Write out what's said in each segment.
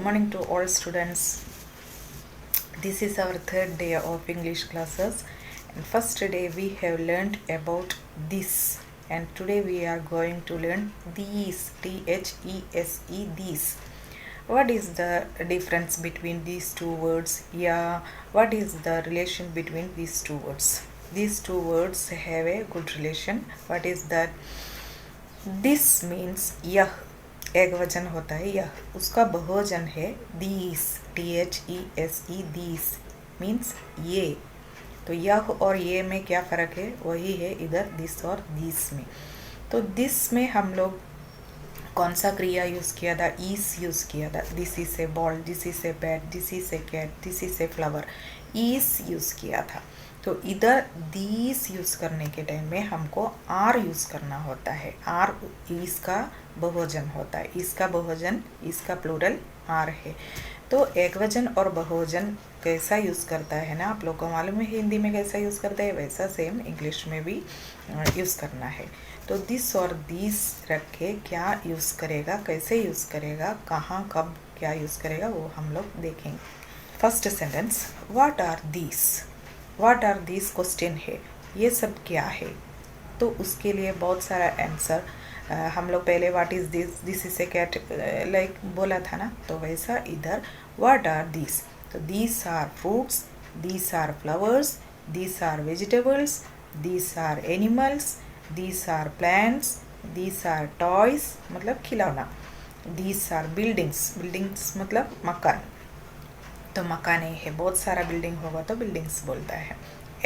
morning to all students. This is our third day of English classes, and first day we have learned about this, and today we are going to learn these, these. These. What is the difference between these two words? Yeah, what is the relation between these two words? These two words have a good relation. What is that? This means यह, एक वचन होता है यह, उसका बहुवचन है these, THESE, these means ये. तो यह और ये में क्या फ़र्क है? वही है इधर दिस और दिस में. तो दिस में हम लोग कौन सा क्रिया यूज़ किया था? ईस यूज़ किया था. This is a ball, this is a bat, this is a cat, this is a flower. ईस यूज़ किया था. तो इधर दीस यूज़ करने के टाइम में हमको आर यूज़ करना होता है. आर इसका बहुवचन होता है. इसका बहुवचन, इसका प्लूरल आर है. तो एकवचन और बहुवचन कैसा यूज़ करता है ना, आप लोग को मालूम है हिंदी में कैसा यूज़ करता है, वैसा सेम इंग्लिश में भी यूज़ करना है. तो दिस और दिस रख के क्या यूज़ करेगा, कैसे यूज़ करेगा, कहाँ कब क्या यूज़ करेगा, वो हम लोग देखेंगे. First sentence, what are this. What are this question है, ये सब क्या है. तो उसके लिए बहुत सारा आंसर हम लोग पहले what is this, this is a cat like बोला था ना, तो वैसा इधर व्हाट आर दिस. तो this are fruits, this are flowers, this are vegetables, this are animals, this are plants, this are toys मतलब खिलौना, दिस आर बिल्डिंग्स, बिल्डिंग्स मतलब मकान. तो मकाने है, बहुत सारा बिल्डिंग होगा तो बिल्डिंग्स बोलता है.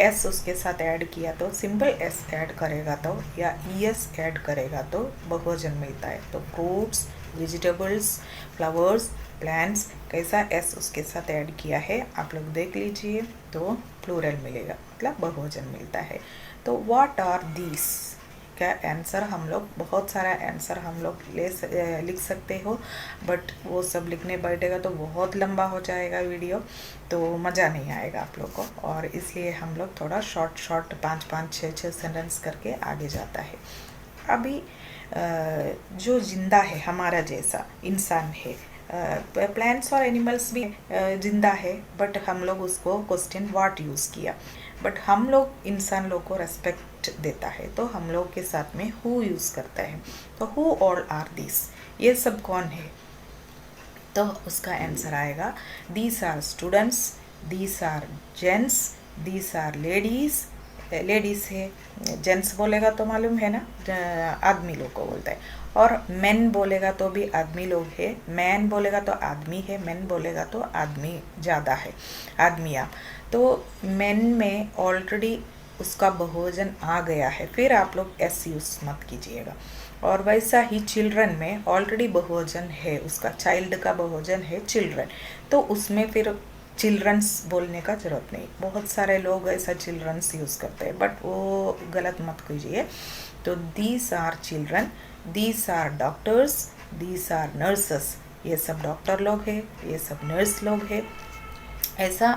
एस उसके साथ ऐड किया तो सिंपल एस ऐड करेगा तो, या ईएस ऐड करेगा तो बहुवचन मिलता है. तो फ्रूट्स, वेजिटेबल्स, फ्लावर्स, प्लांट्स, कैसा एस उसके साथ ऐड किया है आप लोग देख लीजिए, तो प्लूरल मिलेगा मतलब बहुवचन मिलता है. तो व्हाट आर दिस का आंसर हम लोग, बहुत सारा आंसर हम लोग लिख सकते हो, बट वो सब लिखने बैठेगा तो बहुत लंबा हो जाएगा वीडियो, तो मज़ा नहीं आएगा आप लोग को. और इसलिए हम लोग थोड़ा शॉर्ट 5-5, 6-6 सेंटेंस करके आगे जाता है. अभी जो जिंदा है हमारा जैसा इंसान है, प्लांट्स और एनिमल्स भी जिंदा है, बट हम लोग उसको क्वेश्चन व्हाट यूज़ किया. बट हम लोग इंसान लोग को रेस्पेक्ट देता है, तो हम लोग के साथ में हु यूज़ करता है. तो हु ऑल आर दिस, ये सब कौन है, तो उसका आंसर आएगा these are students, these are gents, these are ladies. Ladies है, जेंट्स बोलेगा तो मालूम है ना आदमी लोग को बोलता है, और मेन बोलेगा तो भी आदमी लोग है, मैन बोलेगा तो आदमी है, मेन बोलेगा तो आदमी ज़्यादा है, आदमियाँ. तो मेन में ऑलरेडी उसका बहुवचन आ गया है, फिर आप लोग एस यूज़ मत कीजिएगा. और वैसा ही चिल्ड्रन में ऑलरेडी बहुवचन है, उसका चाइल्ड का बहुवचन है चिल्ड्रन, तो उसमें फिर चिल्ड्रंस बोलने का ज़रूरत नहीं. बहुत सारे लोग ऐसा चिल्ड्रंस यूज़ करते हैं, बट वो गलत मत कीजिए. तो these are children, these are doctors, these are nurses, ये सब डॉक्टर लोग हैं, ये सब नर्स लोग हैं. ऐसा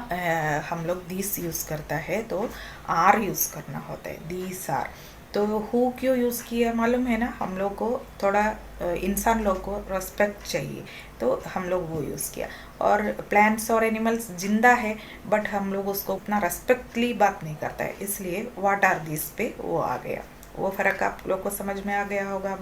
हम लोग दिस यूज़ करता है तो आर यूज़ करना होता है, दिस आर. तो हु क्यों यूज़ किया मालूम है ना, हम लोग को थोड़ा इंसान लोग को रेस्पेक्ट चाहिए, तो हम लोग वो यूज़ किया. और प्लांट्स और एनिमल्स जिंदा है, बट हम लोग उसको उतना रेस्पेक्टली बात नहीं करता है, इसलिए व्हाट आर दिस पे वो आ गया. वो फ़र्क आप लोग को समझ में आ गया होगा.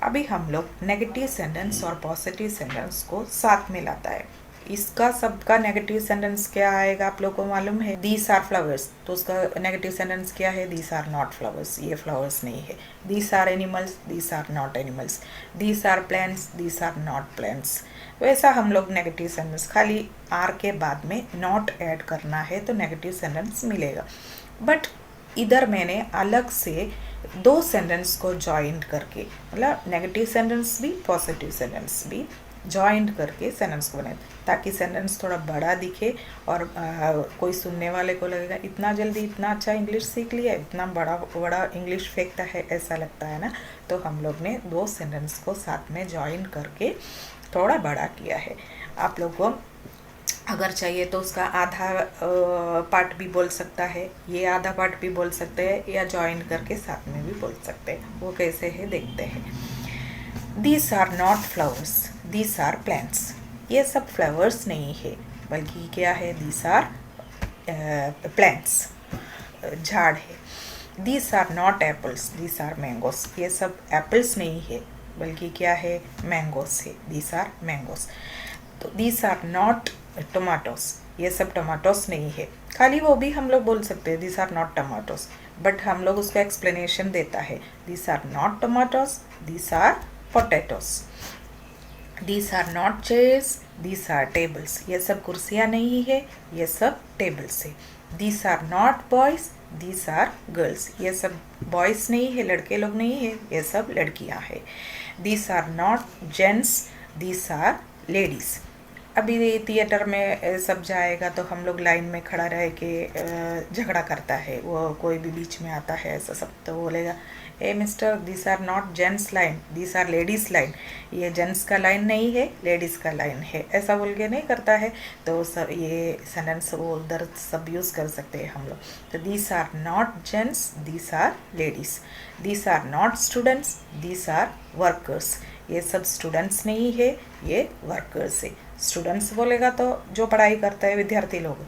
अभी हम लोग नेगेटिव सेंटेंस और पॉजिटिव सेंटेंस को साथ में लाता है. इसका सबका नेगेटिव सेंटेंस क्या आएगा आप लोग को मालूम है, दीस आर फ्लावर्स, तो उसका नेगेटिव सेंटेंस क्या है, दीस आर नॉट फ्लावर्स, ये फ्लावर्स नहीं है. These are animals, these are not animals. These are plants, these are not plants. वैसा हम लोग नेगेटिव सेंटेंस खाली आर के बाद में नॉट ऐड करना है तो नेगेटिव सेंटेंस मिलेगा. बट इधर मैंने अलग से दो सेंटेंस को जॉइंट करके, मतलब नेगेटिव सेंटेंस भी पॉजिटिव सेंटेंस भी जॉइंट करके सेंटेंस को बनाए, ताकि सेंटेंस थोड़ा बड़ा दिखे और कोई सुनने वाले को लगेगा इतना जल्दी इतना अच्छा इंग्लिश सीख लिया, इतना बड़ा बड़ा इंग्लिश फेंकता है, ऐसा लगता है ना. तो हम लोग ने दो सेंटेंस को साथ में जॉइंट करके थोड़ा बड़ा किया है. आप लोग को अगर चाहिए तो उसका आधा पार्ट भी बोल सकता है, ये आधा पार्ट भी बोल सकते हैं, या जॉइंट करके साथ में भी बोल सकते हैं. वो कैसे है देखते हैं. These are not flowers, these are plants. ये सब फ्लावर्स नहीं है, बल्कि क्या है, दीज आर प्लांट्स, झाड़ है। These are not apples, these are mangoes, ये सब एप्पल्स नहीं है, बल्कि क्या है, मैंगोस है, दीज आर मैंगोस। तो दीज आर नॉट टोमाटोस, ये सब टमाटोस नहीं है। खाली वो भी हम लोग बोल सकते हैं these are not tomatoes, but हम लोग उसको एक्सप्लेनेशन देता है, these are not tomatoes, these are potatoes. These are not chairs, these are tables, ये सब कुर्सियाँ नहीं है, ये सब टेबल्स है। These are not boys, these are girls, ये सब बॉयज़ नहीं है, लड़के लोग नहीं है, ये सब लड़कियाँ हैं। These are not gents, these are ladies. अभी थिएटर में सब जाएगा तो हम लोग लाइन में खड़ा रह के झगड़ा करता है, वो कोई भी बीच में आता है ऐसा सब, तो बोलेगा ए mister, this are not gents line, this are ladies line, ये जेंट्स का लाइन नहीं है, लेडीज़ का लाइन है, ऐसा बोल के नहीं करता है। तो सब ये सेंटेंस वो उधर सब यूज़ कर सकते हैं हम लोग। तो this are not gents, this are ladies. This are not students, this are workers, ये सब स्टूडेंट्स नहीं है, ये वर्कर्स है। स्टूडेंट्स बोलेगा तो जो पढ़ाई करता है विद्यार्थी लोग,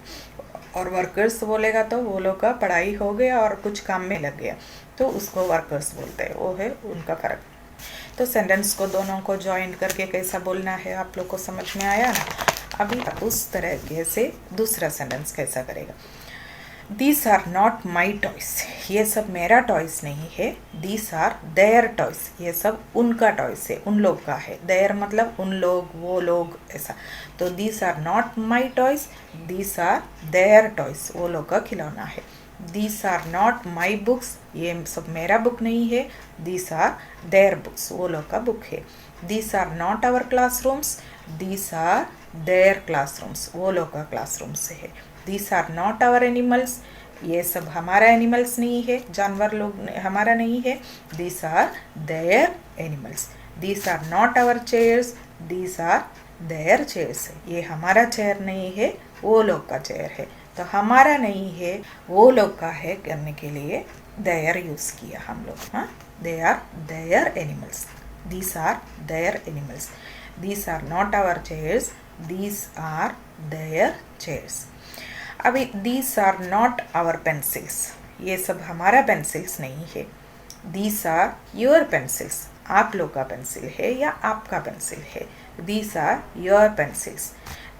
और वर्कर्स बोलेगा तो वो लोग का पढ़ाई हो गया और कुछ काम में लग गया, तो उसको वर्कर्स बोलते हैं, वो है उनका फ़र्क। तो सेंटेंस को दोनों को ज्वाइन करके कैसा बोलना है आप लोग को समझ में आया ना। अभी उस तरीके से दूसरा सेंटेंस कैसा करेगा। These are not my toys, ये सब मेरा टॉयस नहीं है। दीज आर देयर टॉयस, ये सब उनका टॉयस है, उन लोग का है। देयर मतलब उन लोग, वो लोग, ऐसा। तो these are not my toys, these are their toys, वो लोग का खिलौना है। These are not my books, ये सब मेरा बुक नहीं है। दीज आर देयर बुक्स, वो लोग का बुक है। These are not our classrooms, these are their classrooms, वो लोग का क्लासरूम से है। These are not our animals, ये सब हमारा एनिमल्स नहीं है, जानवर लोग हमारा नहीं है। These are their animals. These are not our chairs, these are their chairs, ये हमारा चेयर नहीं है, वो लोग का चेयर है। तो हमारा नहीं है, वो लोग का है करने के लिए देयर यूज़ किया हम लोग। हाँ, they are their animals, these are their animals. These are not our chairs, these are their chairs. अभी these are not our pencils, ये सब हमारा पेंसिल्स नहीं है। दीज आर योर पेंसिल्स, आप लोग का पेंसिल है या आपका पेंसिल है। These are your pencils.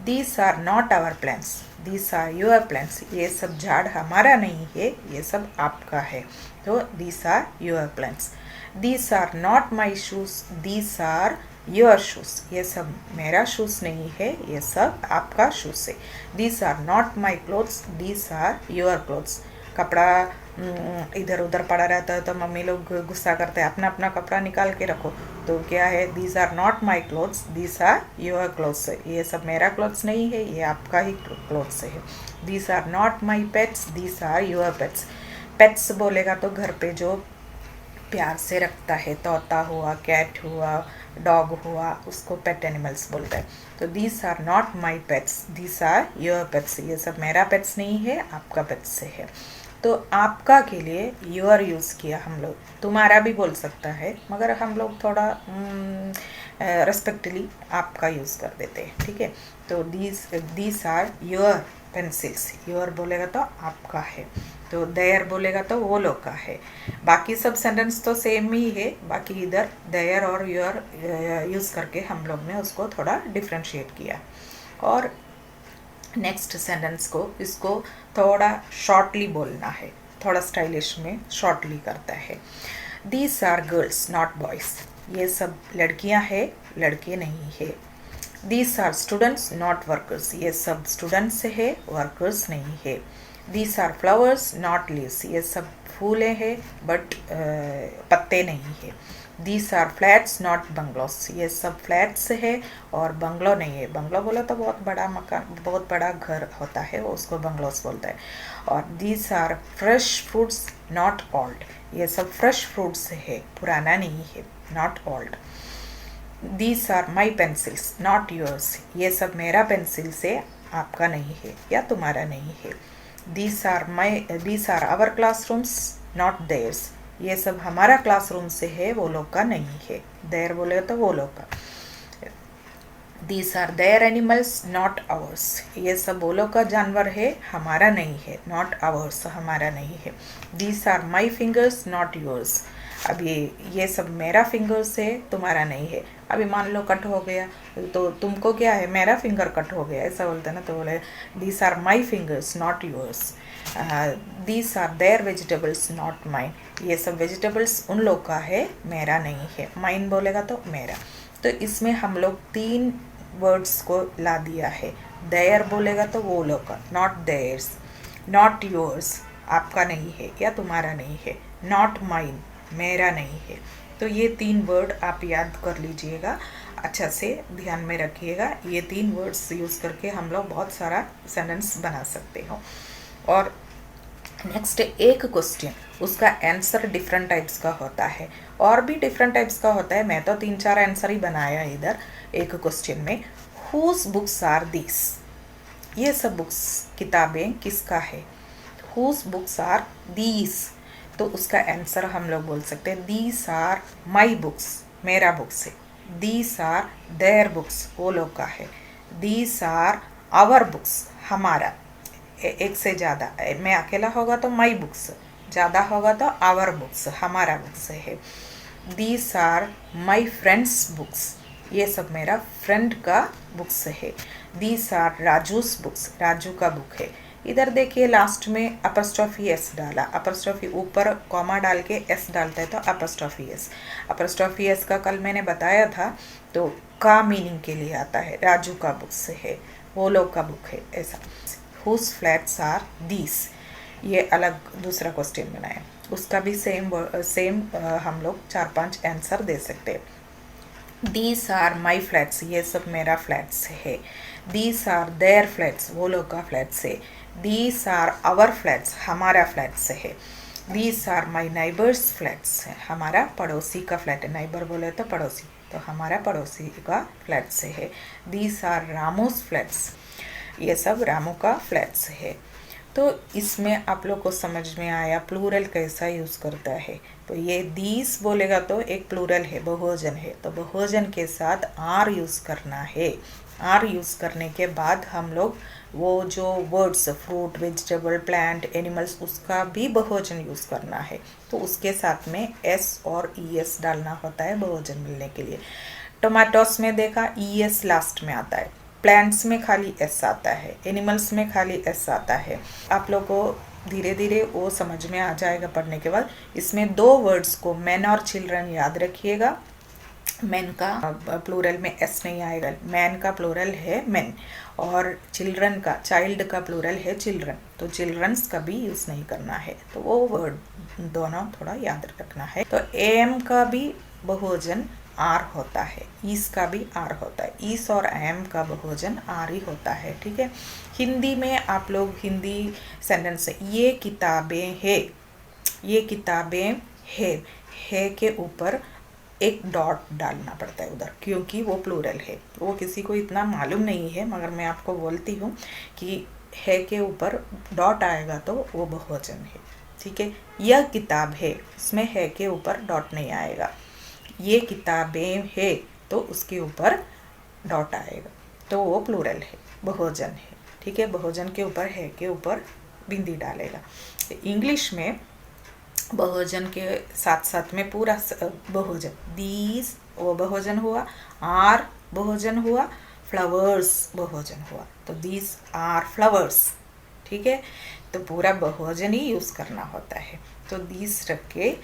These are not our plants, these are your plants, ये सब झाड़ हमारा नहीं है, ये सब आपका है। तो these are your plants. These are not my shoes, these are your shoes, ये सब मेरा शूज़ नहीं है, ये सब आपका शूज़ है। These are not my clothes, these are your clothes. कपड़ा इधर उधर पड़ा रहता है तो मम्मी लोग गुस्सा करते हैं, अपना अपना कपड़ा निकाल के रखो। तो क्या है, these are not my clothes, these are your clothes, ये सब मेरा क्लोथ्स नहीं है, ये आपका ही क्लोथ्स है। These are not my pets, these are your pets. Pets बोलेगा तो घर पे जो प्यार से रखता है, तोता हुआ, कैट हुआ, डॉग हुआ, उसको पेट एनिमल्स बोलते हैं। तो these are not my pets, these are your pets, ये सब मेरा पेट्स नहीं है, आपका पेट्स से है। तो आपका के लिए योर यूज़ किया हम लोग, तुम्हारा भी बोल सकता है, मगर हम लोग थोड़ा रेस्पेक्टली आपका यूज़ कर देते हैं, ठीक है। तो these are your pencils, your बोलेगा तो आपका है, तो देयर बोलेगा तो वो लोग का है। बाकी सब सेंटेंस तो सेम ही है, बाकी इधर देयर और योर यूज़ करके हम लोग ने उसको थोड़ा डिफ्रेंशिएट किया। और नेक्स्ट सेंटेंस को, इसको थोड़ा शॉर्टली बोलना है, थोड़ा स्टाइलिश में शॉर्टली करता है। These are girls not boys, ये सब लड़कियां हैं, लड़के नहीं है। These are students not workers, ये सब स्टूडेंट्स है, वर्कर्स नहीं है। These are flowers not leaves, ये सब फूलें हैं बट पत्ते नहीं है। These are flats not bungalows, ये सब फ्लैट्स है और बंगलो नहीं है। बंगलो बोला तो बहुत बड़ा मकान, बहुत बड़ा घर होता है, वो उसको बंगलोस बोलता है। और these are fresh fruits not old, ये सब फ्रेश फ्रूट्स है, पुराना नहीं है, not old. These are my pencils not yours, ये सब मेरा पेंसिल से, आपका नहीं है या तुम्हारा नहीं है। These are our classrooms not theirs, ये सब हमारा क्लासरूम से है, वो लोग का नहीं है। देयर बोले तो वो लोग का। These are their animals not ours, ये सब वो लोग का जानवर है, हमारा नहीं है, नॉट आवर्स हमारा नहीं है। These are my fingers not yours, अब ये सब मेरा फिंगर्स है, तुम्हारा नहीं है। अभी मान लो कट हो गया तो तुमको क्या है, मेरा फिंगर कट हो गया ऐसा बोलते हैं ना, तो बोले these are my fingers not yours. These are their vegetables not mine, ये सब वेजिटेबल्स उन लोग का है, मेरा नहीं है। माइन बोलेगा तो मेरा। तो इसमें हम लोग 3 वर्ड्स को ला दिया है। देयर बोलेगा तो वो लोग का, नॉट देयर्स, नॉट योर्स आपका नहीं है या तुम्हारा नहीं है, नॉट माइन मेरा नहीं है। तो ये 3 वर्ड आप याद कर लीजिएगा, अच्छा से ध्यान में रखिएगा। ये 3 वर्ड्स यूज़ करके हम लोग बहुत सारा सेंटेंस बना सकते हो। और नेक्स्ट एक क्वेश्चन, उसका आंसर डिफरेंट टाइप्स का होता है, और भी डिफरेंट टाइप्स का होता है। मैं तो 3-4 आंसर ही बनाया इधर एक क्वेश्चन में। हुज बुक्स आर दिस, ये सब बुक्स किताबें किसका है। हुज बुक्स आर दीस, तो उसका आंसर हम लोग बोल सकते हैं दीस आर माई बुक्स, मेरा बुक्स है। दीस आर देयर बुक्स, वो लोग का है। दीस आर आवर बुक्स, हमारा, एक से ज़्यादा, मैं अकेला होगा तो माई बुक्स, ज़्यादा होगा तो आवर बुक्स, हमारा बुक्स है। These are my friend's books, ये सब मेरा फ्रेंड का बुक्स है। These are Raju's books, Raju का बुक है। इधर देखिए लास्ट में अपस्ट्रॉफी एस डाला, अपस्ट्रॉफी ऊपर कॉमा डाल के एस डालता है तो अपस्ट्रॉफी एस। अपस्ट्रॉफी एस का कल मैंने बताया था, तो का मीनिंग के लिए आता है, राजू का बुक्स है, वो लोग का बुक है, ऐसा। हुज फ्लैट्स आर दीस, ये अलग दूसरा क्वेश्चन बनाया, उसका भी सेम हम लोग 4-5 आंसर दे सकते हैं। दीज आर माई फ्लैट्स, ये सब मेरा फ्लैट्स है। दीज आर देयर फ्लैट्स, वो लोग का फ्लैट्स है। दीज आर आवर फ्लैट्स, हमारा फ्लैट्स है। These are my neighbour's flats, है हमारा पड़ोसी का फ्लैट है। नाइबर बोले तो पड़ोसी, तो हमारा पड़ोसी का फ्लैट्स है। दीज आर रामूस फ्लैट्स, ये सब रामू का फ्लैट्स है। तो इसमें आप लोग को समझ में आया प्लूरल कैसा यूज़ करता है। तो ये दीस बोलेगा तो एक प्लूरल है, बहुवचन है, तो बहुवचन के साथ आर यूज़ करना है। आर यूज़ करने के बाद हम लोग वो जो words fruit, vegetable, plant, animals, उसका भी बहुवचन यूज़ करना है। तो उसके साथ में एस और ई एस डालना होता है बहुवचन मिलने के लिए। टोमेटोस में देखा ई एस लास्ट में आता है, प्लांट्स में खाली एस आता है, एनिमल्स में खाली एस आता है। आप लोग को धीरे धीरे वो समझ में आ जाएगा पढ़ने के बाद। इसमें 2 वर्ड्स को मैन और चिल्ड्रन याद रखिएगा। मैन का प्लूरल में एस नहीं आएगा, मैन का प्लूरल है मैन, और चिल्ड्रन का, चाइल्ड का प्लूरल है चिल्ड्रन, तो चिल्ड्रंस का भी यूज़ नहीं करना है। तो वो वर्ड दोनों थोड़ा याद रखना है। तो एम का भी बहुवचन आर होता है, ईस का भी आर होता है, ईस और एम का बहुवचन आर ही होता है, ठीक है। हिंदी में आप लोग हिंदी सेंटेंस, ये किताबें है, ये किताबें है के ऊपर एक डॉट डालना पड़ता है उधर, क्योंकि वो प्लूरल है। वो किसी को इतना मालूम नहीं है, मगर मैं आपको बोलती हूँ कि है के ऊपर डॉट आएगा तो वो बहुवचन है, ठीक है। यह किताब है, इसमें है के ऊपर डॉट नहीं आएगा। ये किताबें है तो उसके ऊपर डॉट आएगा, तो वो प्लूरल है, बहुवचन है, ठीक है। बहुवचन के ऊपर है के ऊपर बिंदी डालेगा। इंग्लिश में बहुवचन के साथ साथ में पूरा बहुवचन, दीज वो बहुवचन हुआ, आर बहुवचन हुआ, फ्लावर्स बहुवचन हुआ, तो दीज आर फ्लावर्स, ठीक है। तो पूरा बहुवचन ही यूज़ करना होता है। तो दीज रख के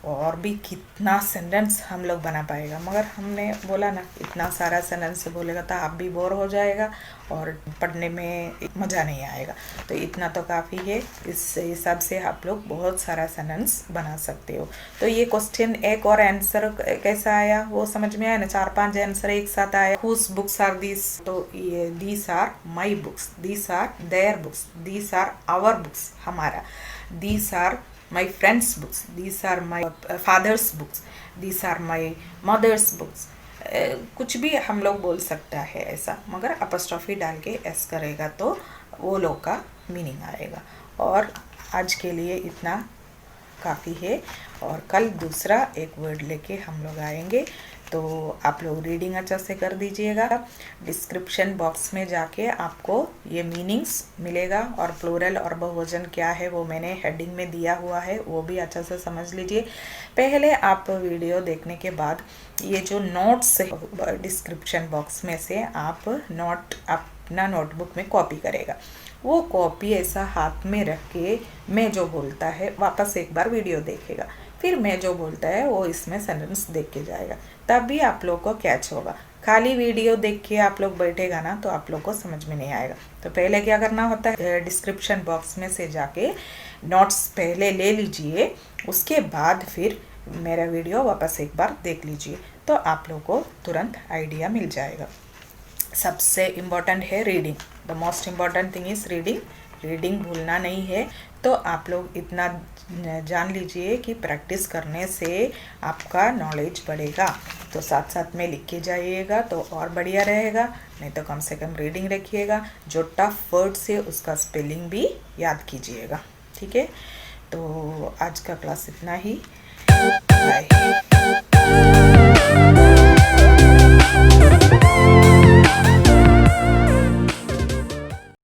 और भी कितना सेंटेंस हम लोग बना पाएगा, मगर हमने बोला ना इतना सारा सेंटेंस बोलेगा तो आप भी बोर हो जाएगा और पढ़ने में मज़ा नहीं आएगा। तो इतना तो काफ़ी है, इस हिसाब से आप लोग बहुत सारा सेंटेंस बना सकते हो। तो ये क्वेश्चन एक और आंसर कैसा आया वो समझ में आया ना, 4-5 आंसर एक साथ आया। हुज बुक्स आर दिस, तो ये these are my books, these are their books, these are our books, हमारा। These are my friends books, these are my father's books, these are my mother's books। कुछ भी हम लोग बोल सकता है ऐसा, मगर अपस्ट्रॉफी डाल के एस करेगा तो वो लोग का मीनिंग आएगा। और आज के लिए इतना काफ़ी है, और कल दूसरा एक वर्ड लेके हम लोग आएंगे। तो आप लोग रीडिंग अच्छा से कर दीजिएगा। डिस्क्रिप्शन बॉक्स में जाके आपको ये मीनिंग्स मिलेगा और प्लूरल और बहुवचन क्या है वो मैंने हेडिंग में दिया हुआ है, वो भी अच्छा से समझ लीजिए। पहले आप वीडियो देखने के बाद ये जो नोट्स है डिस्क्रिप्शन बॉक्स में से आप अपना नोटबुक में कॉपी करेगा। वो कॉपी ऐसा हाथ में रख के मैं जो बोलता है वापस एक बार वीडियो देखेगा, फिर मैं जो बोलता है वो इसमें सेंटेंस देख के जाएगा, तभी आप लोग को कैच होगा। खाली वीडियो देख के आप लोग बैठेगा ना तो आप लोग को समझ में नहीं आएगा। तो पहले क्या करना होता है, डिस्क्रिप्शन बॉक्स में से जाके नोट्स पहले ले लीजिए, उसके बाद फिर मेरा वीडियो वापस एक बार देख लीजिए, तो आप लोग को तुरंत आइडिया मिल जाएगा। सबसे इम्पोर्टेंट है reading, the most important thing is reading. Reading भूलना नहीं है। तो आप लोग इतना जान लीजिए कि प्रैक्टिस करने से आपका नॉलेज बढ़ेगा, तो साथ साथ में लिख के जाइएगा तो और बढ़िया रहेगा। नहीं तो कम से कम रीडिंग रखिएगा, जो टफ वर्ड्स है उसका स्पेलिंग भी याद कीजिएगा। ठीक है, तो आज का क्लास इतना ही। बाय।